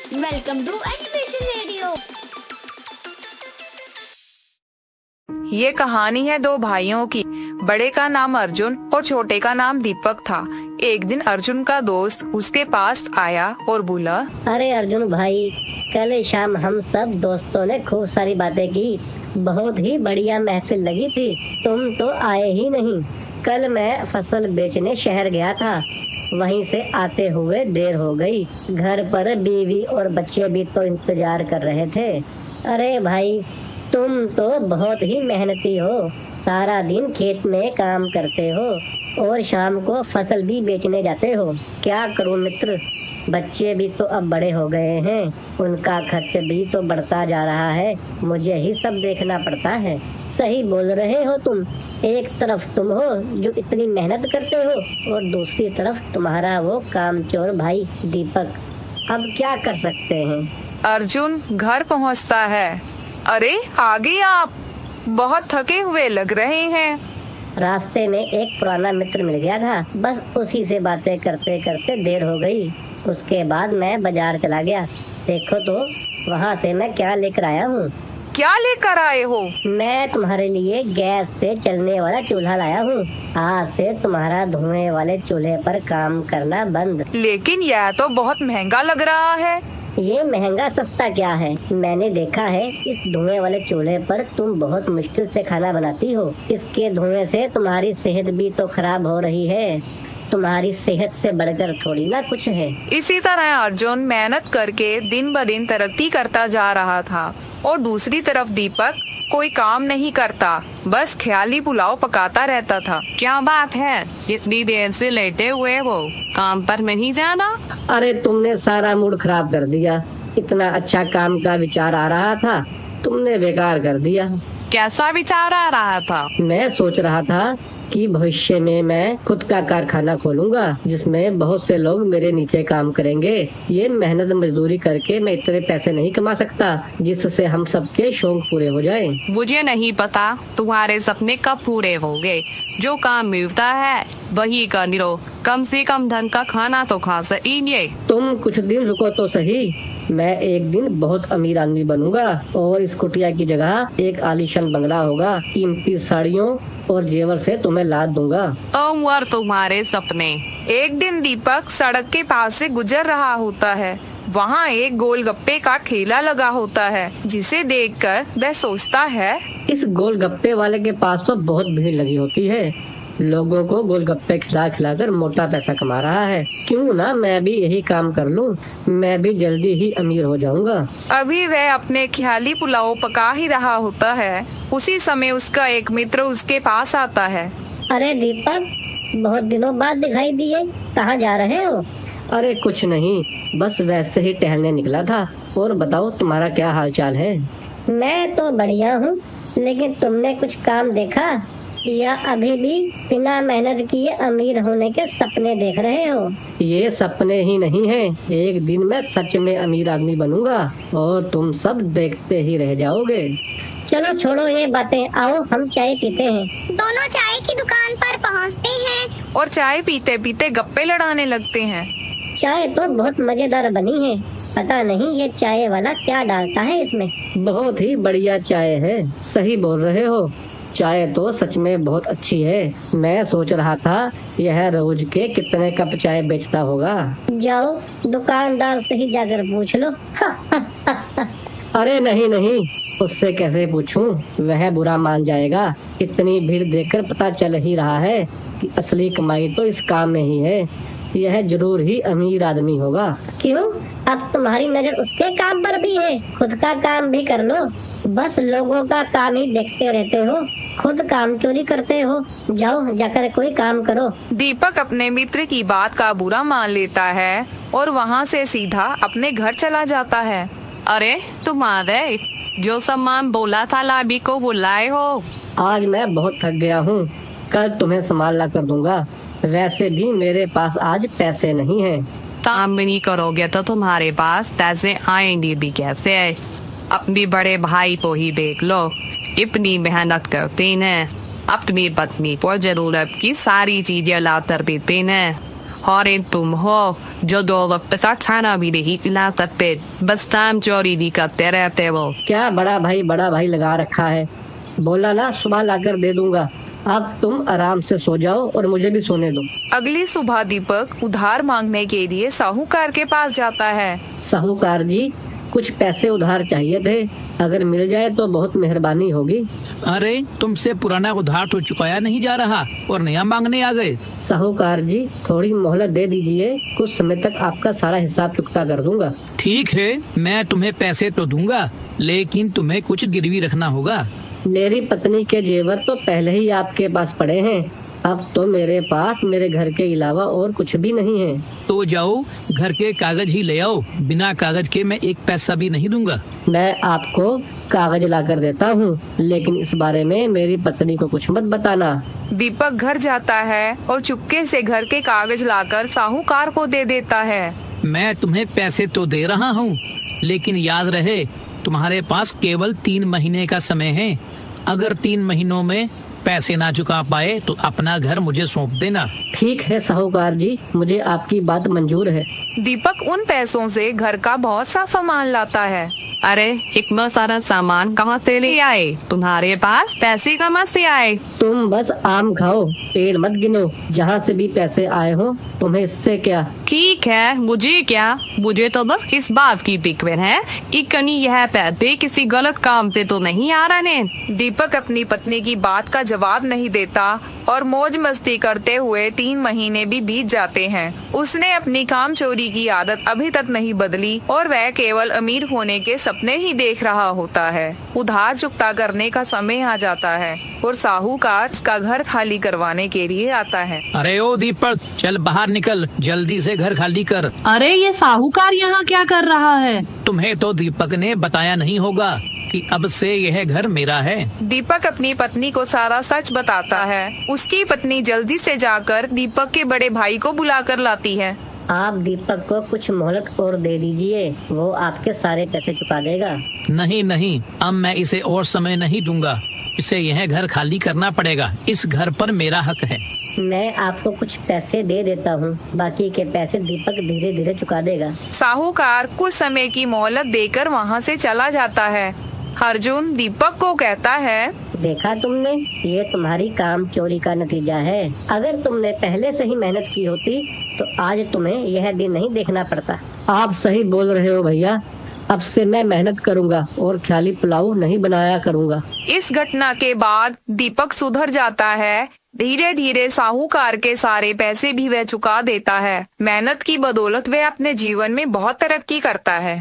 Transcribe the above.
Welcome to animation radio. ये कहानी है दो भाइयों की। बड़े का नाम अर्जुन और छोटे का नाम दीपक था। एक दिन अर्जुन का दोस्त उसके पास आया और बोला, अरे अर्जुन भाई, कल शाम हम सब दोस्तों ने खूब सारी बातें की। बहुत ही बढ़िया महफिल लगी थी। तुम तो आए ही नहीं। कल मैं फसल बेचने शहर गया था। वहीं से आते हुए देर हो गई। घर पर बीवी और बच्चे भी तो इंतजार कर रहे थे। अरे भाई, तुम तो बहुत ही मेहनती हो। सारा दिन खेत में काम करते हो और शाम को फसल भी बेचने जाते हो। क्या करूं मित्र, बच्चे भी तो अब बड़े हो गए हैं। उनका खर्च भी तो बढ़ता जा रहा है। मुझे ही सब देखना पड़ता है। सही बोल रहे हो तुम। एक तरफ तुम हो जो इतनी मेहनत करते हो और दूसरी तरफ तुम्हारा वो कामचोर भाई दीपक। अब क्या कर सकते हैं। अर्जुन घर पहुंचता है। अरे आगे आप बहुत थके हुए लग रहे हैं। रास्ते में एक पुराना मित्र मिल गया था। बस उसी से बातें करते करते देर हो गई। उसके बाद मैं बाजार चला गया। देखो तो वहाँ से मैं क्या लेकर आया हूँ। क्या लेकर आए हो? मैं तुम्हारे लिए गैस से चलने वाला चूल्हा लाया हूँ। आज से तुम्हारा धुएं वाले चूल्हे पर काम करना बंद। लेकिन यह तो बहुत महंगा लग रहा है। ये महंगा सस्ता क्या है। मैंने देखा है इस धुएं वाले चूल्हे पर तुम बहुत मुश्किल से खाना बनाती हो। इसके धुएं से तुम्हारी सेहत भी तो खराब हो रही है। तुम्हारी सेहत से बढ़कर थोड़ी ना कुछ है। इसी तरह अर्जुन मेहनत करके दिन ब दिन तरक्की करता जा रहा था और दूसरी तरफ दीपक कोई काम नहीं करता, बस ख्याली पुलाव पकाता रहता था। क्या बात है, इतनी देर से लेटे हुए हो, काम पर नहीं जाना? अरे तुमने सारा मूड खराब कर दिया। इतना अच्छा काम का विचार आ रहा था, तुमने बेकार कर दिया। कैसा विचार आ रहा था? मैं सोच रहा था कि भविष्य में मैं खुद का कारखाना खोलूंगा जिसमें बहुत से लोग मेरे नीचे काम करेंगे। ये मेहनत मजदूरी करके मैं इतने पैसे नहीं कमा सकता जिससे हम सबके शौक पूरे हो जाएं। मुझे नहीं पता तुम्हारे सपने कब पूरे होंगे। जो काम मिलता है वही कर लो। कम से कम ढंग का खाना तो खा सकेंगे। तुम कुछ दिन रुको तो सही। मैं एक दिन बहुत अमीर आदमी बनूंगा और इस कुटिया की जगह एक आलीशान बंगला होगा। कीमती साड़ियों और जेवर से तुम्हें लाद दूंगा। उम्र तुम्हारे सपने। एक दिन दीपक सड़क के पास से गुजर रहा होता है। वहाँ एक गोलगप्पे का ठेला लगा होता है, जिसे देखकर वह सोचता है, इस गोलगप्पे वाले के पास तो बहुत भीड़ लगी होती है। लोगों को गोलगप्पे खिला खिलाकर मोटा पैसा कमा रहा है। क्यों ना मैं भी यही काम कर लूं। मैं भी जल्दी ही अमीर हो जाऊंगा। अभी वह अपने ख्याली पुलाव पका ही रहा होता है। उसी समय उसका एक मित्र उसके पास आता है। अरे दीपक, बहुत दिनों बाद दिखाई दिए, कहाँ जा रहे हो? अरे कुछ नहीं, बस वैसे ही टहलने निकला था। और बताओ तुम्हारा क्या हाल चाल है? मैं तो बढ़िया हूँ, लेकिन तुमने कुछ काम देखा या अभी भी बिना मेहनत किए अमीर होने के सपने देख रहे हो? ये सपने ही नहीं हैं। एक दिन मैं सच में अमीर आदमी बनूंगा और तुम सब देखते ही रह जाओगे। चलो छोड़ो ये बातें, आओ हम चाय पीते हैं। दोनों चाय की दुकान पर पहुंचते हैं और चाय पीते पीते गप्पे लड़ाने लगते हैं। चाय तो बहुत मजेदार बनी है। पता नहीं ये चाय वाला क्या डालता है इसमें। बहुत ही बढ़िया चाय है। सही बोल रहे हो, चाय तो सच में बहुत अच्छी है। मैं सोच रहा था यह रोज के कितने कप चाय बेचता होगा। जाओ दुकानदार से ही जाकर पूछ लो। अरे नहीं नहीं, उससे कैसे पूछूं, वह बुरा मान जाएगा। इतनी भीड़ देखकर पता चल ही रहा है कि असली कमाई तो इस काम में ही है। यह जरूर ही अमीर आदमी होगा। क्यों, अब तुम्हारी नजर उसके काम पर भी है? खुद का काम भी कर लो। बस लोगों का काम ही देखते रहते हो, खुद काम चोरी करते हो। जाओ जाकर कोई काम करो। दीपक अपने मित्र की बात का बुरा मान लेता है और वहाँ से सीधा अपने घर चला जाता है। अरे तुम्हारे जो सामान बोला था लाबी को बुलाए हो? आज मैं बहुत थक गया हूँ, कल तुम्हें संभाल ला कर दूंगा। वैसे भी मेरे पास आज पैसे नहीं हैं। काम भी नहीं करोगे तो तुम्हारे पास पैसे आएंगे भी कैसे? अपने बड़े भाई को ही देख लो, इतनी मेहनत करते हैं। अपनी पत्नी को जरूरत की सारी चीजें लाकर देते हैं। और तुम हो जो दौलत के साथ खाना भी नहीं खिला सकते, बस काम चोरी भी करते रहते हो। क्या बड़ा भाई लगा रखा है, बोला ना सुबह लाकर दे दूंगा। अब तुम आराम से सो जाओ और मुझे भी सोने दो। अगली सुबह दीपक उधार मांगने के लिए साहूकार के पास जाता है। साहूकार जी, कुछ पैसे उधार चाहिए थे, अगर मिल जाए तो बहुत मेहरबानी होगी। अरे तुमसे पुराना उधार तो चुकाया नहीं जा रहा और नया मांगने आ गए। साहूकार जी, थोड़ी मोहलत दे दीजिए, कुछ समय तक आपका सारा हिसाब चुकता कर दूंगा। ठीक है, मैं तुम्हें पैसे तो दूंगा, लेकिन तुम्हें कुछ गिरवी रखना होगा। मेरी पत्नी के जेवर तो पहले ही आपके पास पड़े हैं, अब तो मेरे पास मेरे घर के अलावा और कुछ भी नहीं है। तो जाओ घर के कागज ही ले आओ, बिना कागज के मैं एक पैसा भी नहीं दूंगा। मैं आपको कागज ला कर देता हूँ, लेकिन इस बारे में मेरी पत्नी को कुछ मत बताना। दीपक घर जाता है और चुपके से घर के कागज लाकर साहूकार को दे देता है। मैं तुम्हें पैसे तो दे रहा हूँ, लेकिन याद रहे तुम्हारे पास केवल 3 महीने का समय है। अगर 3 महीनों में पैसे ना चुका पाए तो अपना घर मुझे सौंप देना। ठीक है साहूकार जी, मुझे आपकी बात मंजूर है। दीपक उन पैसों से घर का बहुत सा सामान लाता है। अरे इतना सारा सामान कहाँ से ले आए? तुम्हारे पास पैसे कहाँ से आए? तुम बस आम खाओ, पेड़ मत गिनो, जहाँ से भी पैसे आए हो तुम्हें इससे क्या। ठीक है, मुझे क्या, मुझे तो बस इस बात की फिक्र है कि कहीं यह पैसे किसी गलत काम से तो नहीं आ रहे। दीपक अपनी पत्नी की बात का जवाब नहीं देता और मौज मस्ती करते हुए 3 महीने भी बीत जाते हैं। उसने अपनी काम चोरी की आदत अभी तक नहीं बदली और वह केवल अमीर होने के सपने ही देख रहा होता है। उधार चुकता करने का समय आ जाता है और साहूकार उसका घर खाली करवाने के लिए आता है। अरे ओ दीपक, चल बाहर निकल, जल्दी से घर खाली कर। अरे ये साहूकार यहाँ क्या कर रहा है? तुम्हें तो दीपक ने बताया नहीं होगा कि अब से यह घर मेरा है। दीपक अपनी पत्नी को सारा सच बताता है। उसकी पत्नी जल्दी से जाकर दीपक के बड़े भाई को बुलाकर लाती है। आप दीपक को कुछ मोहलत और दे दीजिए, वो आपके सारे पैसे चुका देगा। नहीं, अब मैं इसे और समय नहीं दूंगा, इसे यह घर खाली करना पड़ेगा। इस घर पर मेरा हक है। मैं आपको कुछ पैसे दे देता हूँ, बाकी के पैसे दीपक धीरे धीरे चुका देगा। साहूकार कुछ समय की मोहलत देकर वहाँ से चला जाता है। अर्जुन दीपक को कहता है, देखा तुमने, ये तुम्हारी काम चोरी का नतीजा है। अगर तुमने पहले से ही मेहनत की होती तो आज तुम्हें यह दिन नहीं देखना पड़ता। आप सही बोल रहे हो भैया, अब से मैं मेहनत करूंगा और ख्याली पुलाव नहीं बनाया करूंगा। इस घटना के बाद दीपक सुधर जाता है। धीरे धीरे साहूकार के सारे पैसे भी वह चुका देता है। मेहनत की बदौलत वह अपने जीवन में बहुत तरक्की करता है।